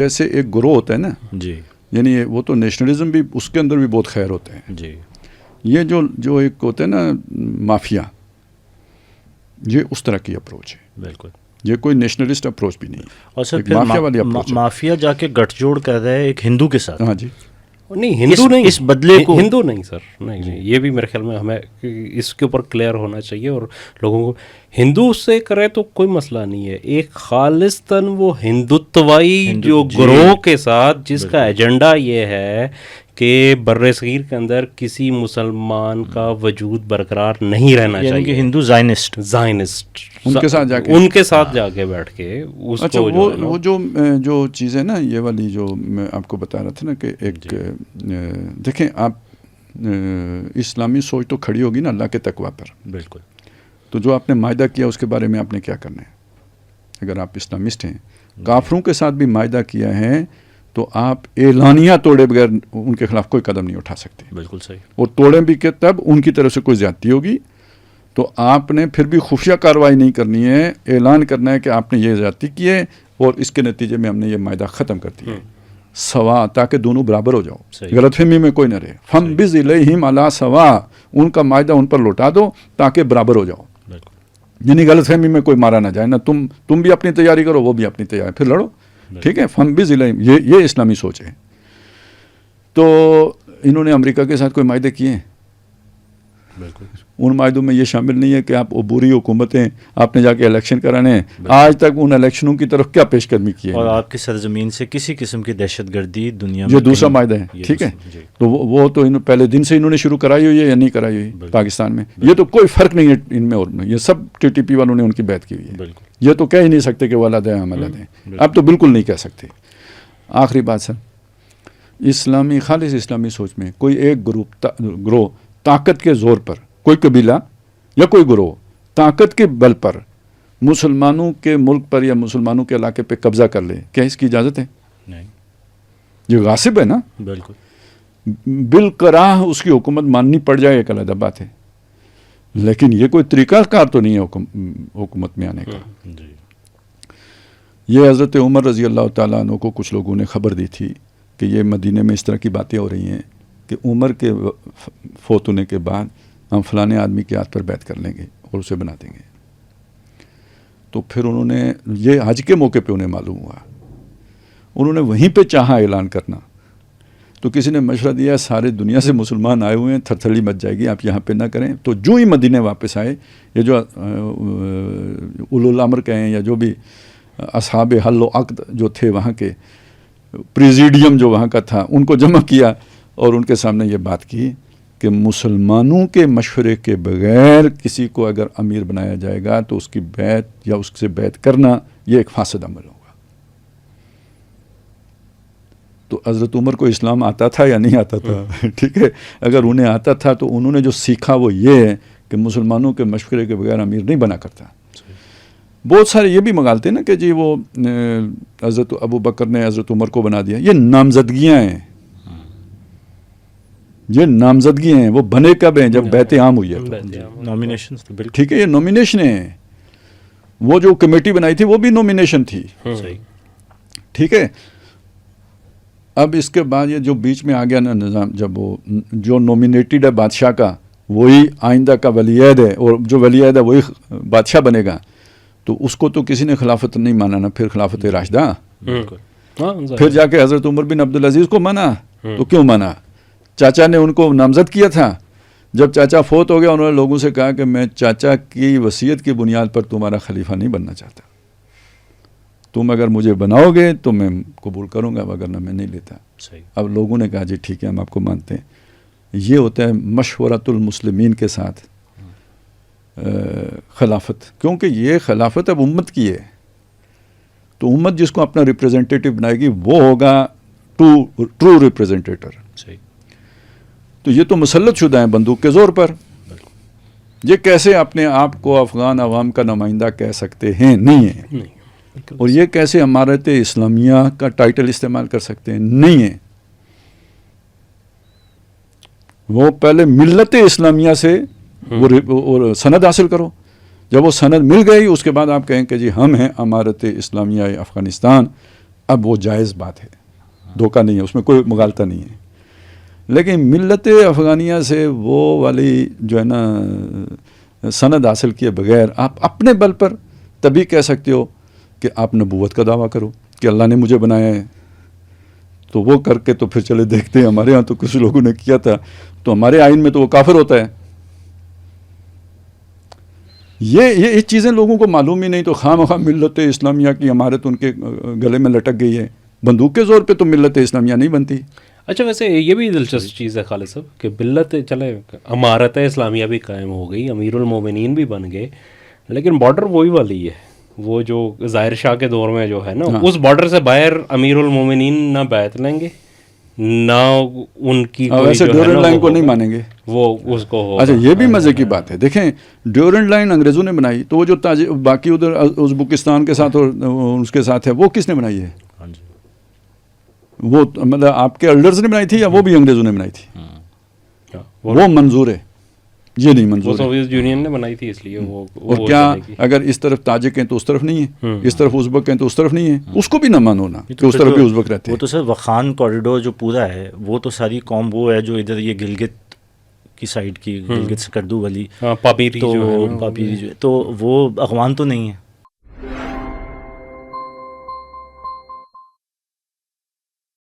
جیسے ایک گروہ ہوتا ہے نا جی، یعنی وہ تو نیشنلزم بھی اس کے اندر بھی بہت خیر ہوتے ہیں. جی، یہ جو ایک ہوتا ہے نا مافیا، یہ اس طرح کی اپروچ ہے. بالکل. یہ کوئی نیشنلسٹ اپروچ بھی نہیں ہے. اور سر ایک پھر مافیا والی اپروچ ہے. مافیا جا کے گٹھ جوڑ کر رہا ہے ایک ہندو کے ساتھ. ہاں جی. نہیں ہندو نہیں، اس بدلے کو ہندو نہیں سر، نہیں یہ بھی میرے خیال میں ہمیں اس کے اوپر کلیئر ہونا چاہیے. اور لوگوں کو ہندو سے کرے تو کوئی مسئلہ نہیں ہے، ایک خالصتاً وہ ہندوتوائی جو گروہ کے ساتھ جس کا ایجنڈا یہ ہے کہ بر صغیر کے اندر کسی مسلمان کا وجود برقرار نہیں رہنا چاہیے، یعنی کہ ہندو زائنسٹ ان کے ساتھ جا کے ان کے ساتھ جا کے بیٹھ کے اس اچھا کو وہ جو چیز ہے نا یہ والی جو میں آپ کو بتا رہا تھا نا کہ ایک دیکھیں آپ اسلامی سوچ تو کھڑی ہوگی نا اللہ کے تقویٰ پر. بالکل. تو جو آپ نے معاہدہ کیا اس کے بارے میں آپ نے کیا کرنا ہے؟ اگر آپ اسلامسٹ ہیں، کافروں کے ساتھ بھی معاہدہ کیا ہے تو آپ اعلانیہ توڑے بغیر ان کے خلاف کوئی قدم نہیں اٹھا سکتے. بالکل صحیح. اور توڑیں بھی کہ تب ان کی طرف سے کوئی زیادتی ہوگی تو آپ نے پھر بھی خفیہ کارروائی نہیں کرنی ہے، اعلان کرنا ہے کہ آپ نے یہ زیادتی کی ہے اور اس کے نتیجے میں ہم نے یہ معاہدہ ختم کر دیا ہے سوا، تاکہ دونوں برابر ہو جاؤ، غلط فہمی میں کوئی نہ رہے. فم بِذِلَيْهِمْ عَلَىٰ سَوَا، ان کا معاہدہ ان پر لوٹا دو تاکہ برابر ہو جاؤ. یعنی غلط فہمی میں کوئی مارا نہ جائے، نہ تم بھی اپنی تیاری کرو وہ بھی اپنی تیاری، پھر لڑو. ٹھیک ہے، فم بِذِلَيْهِمْ، یہ اسلامی سوچ ہے. تو انہوں نے امریکہ کے ساتھ کوئی معاہدے کیے ہیں؟ بالکل. ان معاہدوں میں یہ شامل نہیں ہے کہ آپ عبوری حکومتیں آپ نے جا کے الیکشن کرانے ہیں. آج تک ان الیکشنوں کی طرف کیا پیش قدمی کی ہے؟ اور آپ کی سرزمین سے کسی قسم کی دہشت گردی دنیا میں یہ دوسرا معاہدہ ہے. ٹھیک ہے، تو وہ تو پہلے دن سے انہوں نے شروع کرائی ہوئی ہے یا نہیں کرائی ہوئی پاکستان میں؟ یہ تو کوئی فرق نہیں ہے ان میں اور میں، یہ سب TTP والوں نے ان کی بیعت کی ہوئی ہے. یہ تو کہہ ہی نہیں سکتے کہ وہ علیحدہ ہیں ہم علیحدہ ہیں، اب تو بالکل نہیں کہہ سکتے. آخری بات سر، اسلامی خالص اسلامی سوچ میں کوئی ایک گروہ طاقت کے زور پر، کوئی قبیلہ یا کوئی گروہ طاقت کے بل پر مسلمانوں کے ملک پر یا مسلمانوں کے علاقے پہ قبضہ کر لے، کیا اس کی اجازت ہے؟ نہیں. یہ غاصب ہے نا. بالکل. بالکراہ اس کی حکومت ماننی پڑ جائے ایک علیحدہ بات ہے، لیکن یہ کوئی طریقہ کار تو نہیں ہے حکومت میں آنے کا. یہ حضرت عمر رضی اللہ تعالیٰ عنہ کو کچھ لوگوں نے خبر دی تھی کہ یہ مدینے میں اس طرح کی باتیں ہو رہی ہیں کہ عمر کے فوت ہونے کے بعد ہم فلانے آدمی کے ہاتھ پر بیعت کر لیں گے اور اسے بنا دیں گے. تو پھر انہوں نے یہ حج کے موقع پہ انہیں معلوم ہوا، انہوں نے وہیں پہ چاہا اعلان کرنا. تو کسی نے مشورہ دیا سارے دنیا سے مسلمان آئے ہوئے ہیں، تھر تھڑی مچ جائے گی، آپ یہاں پہ نہ کریں. تو جو ہی مدینے واپس آئے، یہ جو اولو الامر کہیں یا جو بھی اصحاب حل و عقد جو تھے وہاں کے پریزیڈیم جو وہاں کا تھا، ان کو جمع کیا اور ان کے سامنے یہ بات کی کہ مسلمانوں کے مشورے کے بغیر کسی کو اگر امیر بنایا جائے گا تو اس کی بیعت یا اس سے بیعت کرنا یہ ایک فاسد عمل ہوگا. تو حضرت عمر کو اسلام آتا تھا یا نہیں آتا تھا؟ ٹھیک ہے، اگر انہیں آتا تھا تو انہوں نے جو سیکھا وہ یہ ہے کہ مسلمانوں کے مشورے کے بغیر امیر نہیں بنا کرتا. بہت سارے یہ بھی مغالتے ہیں نا کہ جی وہ حضرت ابو بکر نے حضرت عمر کو بنا دیا. یہ نامزدگیاں ہیں، یہ نامزدگیاں ہیں. وہ بنے کب ہیں؟ جب بیعت عام ہوئی ہے. نامینیشن. ٹھیک ہے، یہ نومینیشن ہیں. وہ جو کمیٹی بنائی تھی وہ بھی نومینیشن تھی. ٹھیک ہے. اب اس کے بعد یہ جو بیچ میں آ گیا نا نظام، جب وہ جو نومینیٹڈ ہے بادشاہ کا وہی آئندہ کا ولی عہد ہے اور جو ولی عہد ہے وہی بادشاہ بنے گا، تو اس کو تو کسی نے خلافت نہیں مانا نا. پھر خلافت راشدہ، پھر جا کے حضرت عمر بن عبدالعزیز کو مانا. تو کیوں مانا؟ چاچا نے ان کو نامزد کیا تھا. جب چاچا فوت ہو گیا انہوں نے لوگوں سے کہا کہ میں چاچا کی وصیت کی بنیاد پر تمہارا خلیفہ نہیں بننا چاہتا، تم اگر مجھے بناؤ گے تو میں قبول کروں گا، وگرنہ میں نہیں لیتا. اب لوگوں نے کہا جی ٹھیک ہے ہم آپ کو مانتے ہیں. یہ ہوتا ہے مشورۃ المسلمین کے ساتھ خلافت، کیونکہ یہ خلافت اب امت کی ہے. تو امت جس کو اپنا ریپریزنٹیٹیو بنائے گی وہ ہوگا ٹرو ریپریزنٹیٹر. تو یہ تو مسلط شدہ ہیں بندوق کے زور پر. یہ کیسے اپنے آپ کو افغان عوام کا نمائندہ کہہ سکتے ہیں؟ نہیں ہے. اور یہ کیسے امارت اسلامیہ کا ٹائٹل استعمال کر سکتے ہیں؟ نہیں ہے. وہ پہلے ملت اسلامیہ سے وہ سند حاصل کرو. جب وہ سند مل گئی اس کے بعد آپ کہیں کہ جی ہم ہیں امارت اسلامیہ افغانستان. اب وہ جائز بات ہے, دھوکہ نہیں ہے, اس میں کوئی مغالطہ نہیں ہے. لیکن ملت افغانیہ سے وہ والی جو ہے نا سند حاصل کیے بغیر آپ اپنے بل پر تبھی کہہ سکتے ہو کہ آپ نبوت کا دعویٰ کرو کہ اللہ نے مجھے بنایا ہے. تو وہ کر کے تو پھر چلے دیکھتے ہیں, ہمارے ہاں تو کچھ لوگوں نے کیا تھا, تو ہمارے آئین میں تو وہ کافر ہوتا ہے. یہ چیزیں لوگوں کو معلوم ہی نہیں, تو خواہ مخواہ ملت اسلامیہ کی عمارت ان کے گلے میں لٹک گئی ہے. بندوق کے زور پہ تو ملت اسلامیہ نہیں بنتی. اچھا ویسے یہ بھی دلچسپ چیز ہے خالد صاحب کہ ملت چلے عمارت اسلامیہ بھی قائم ہو گئی, امیر المومنین بھی بن گئے, لیکن بارڈر وہی والی ہے, وہ جو ظاہر شاہ کے دور میں جو ہے نا, اس بارڈر سے باہر امیر المومنین نہ بیعت لیں گے نہ ان کی ویسے ڈیورنڈ لائن کو نہیں مانیں گے, وہ اس کو. اچھا یہ بھی مزے کی بات ہے, دیکھیں ڈیورنڈ لائن انگریزوں نے بنائی, تو وہ جو باقی ادھر ازبکستان کے ساتھ اور اس کے ساتھ ہے, وہ کس نے بنائی ہے؟ وہ مطلب آپ کے ایلڈرز نے بنائی تھی یا وہ بھی انگریزوں نے بنائی تھی؟ وہ منظور ہے, یہ نہیں منظور ہے. سوویت یونین نے بنائی تھی اس لیے وہ. اور کیا اگر اس طرف تاجک ہیں تو اس طرف نہیں ہے, اس طرف ازبک ہیں تو اس طرف نہیں ہے, اس کو بھی نہ مانو نا کہ اس طرف بھی ازبک رہتے ہیں. وہ تو سر وخان کوریڈور جو پورا ہے وہ تو ساری قوم وہ ہے جو ادھر یہ گلگت کی سائڈ کی, گلگت سکردو والی, پاپیری جو ہے, تو وہ اخوان تو نہیں ہے.